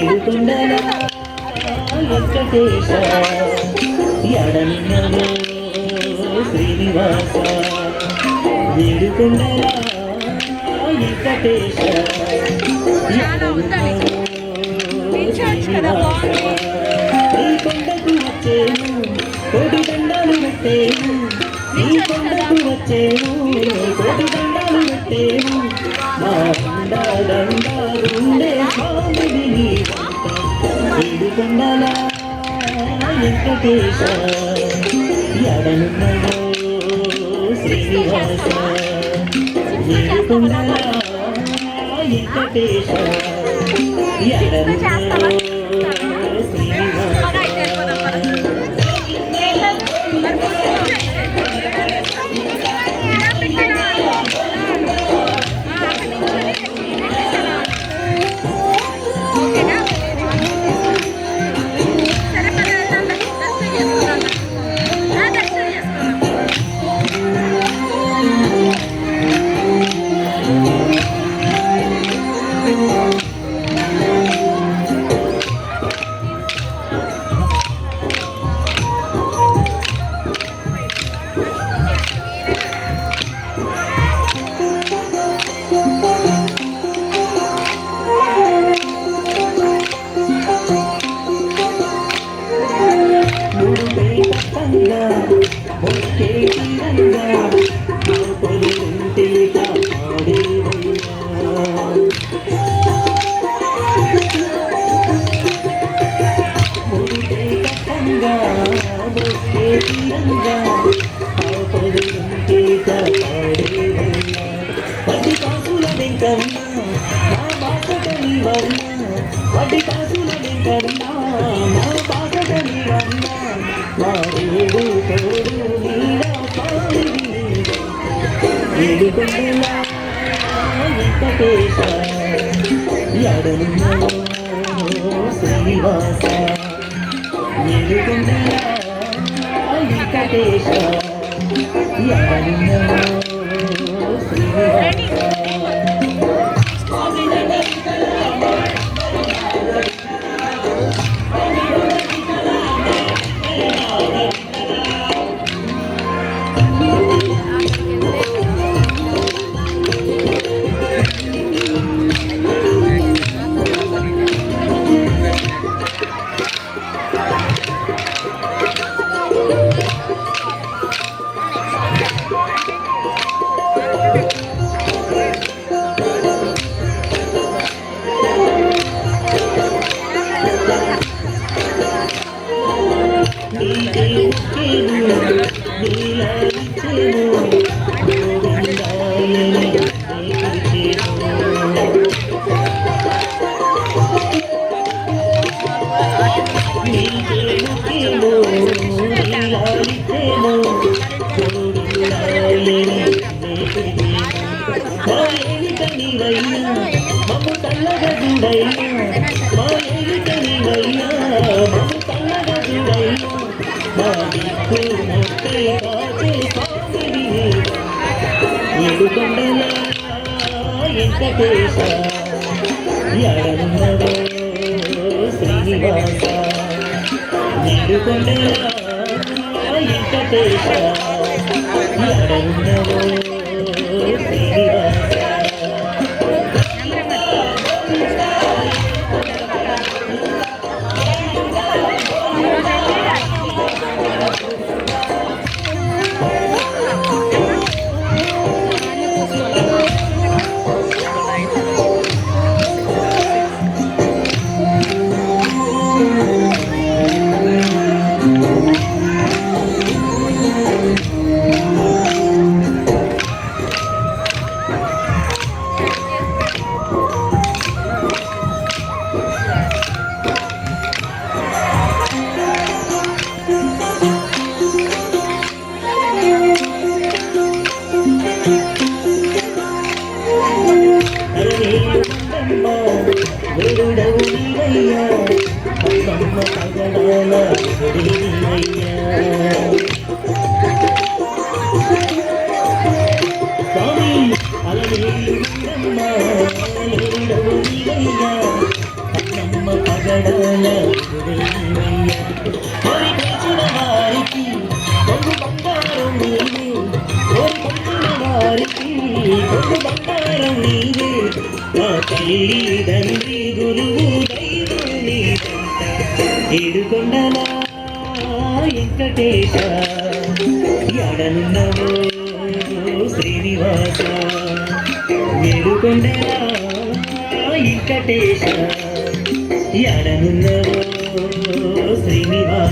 ఏడుకొండల వెంకటేశ ఎడనిన్నవో శ్రీనివాస ఏడుకొండల వెంకటేశ ఎడనిన్నవో శ్రీనివాస నీ కొండకు వచ్చేను కోటి దండాలు పెట్టేను నీ కొండకు వచ్చేను కోటి దండాలు పెట్టేను మా దండాలుండే స్వామిని ఏడుకొండల వెంకటేశ ఎడనున్నవో శ్రీనివాస ఏడుకొండల వెంకటేశ ఎడనున్నవో శ్రీనివాస వడ్డీ కాసుల వెంకన్నా నా బాసగని అన్న వాడు తోడు నీడా పాడిని ఏడుకొండల వెంకటేశ ఎడనున్నవో శ్రీనివాస ఏడుకొండల వెంకటేశ ఎడనున్నవో శ్రీనివాస మమ్ము తల్లగా చూడైనా మా ఏలికనివైనా మమ్ము తల్లగా చూడైనా మా దిక్కు మొక్కై కాచే స్వామిని ఏడుకొండల వెంకటేశ ఎడనున్నవో శ్రీనివాస ఏడుకొండల వెంకటేశ ఎడనున్నవో శ్రీనివాస Mama కొంగు బంగారం నీవే మా తల్లి తండ్రి గురువు దైవం నీదంట ఏడుకొండల వెంకటేశ ఎడనున్నవో శ్రీనివాస ఏడుకొండల వెంకటేశ ఎడనున్నవో శ్రీనివాస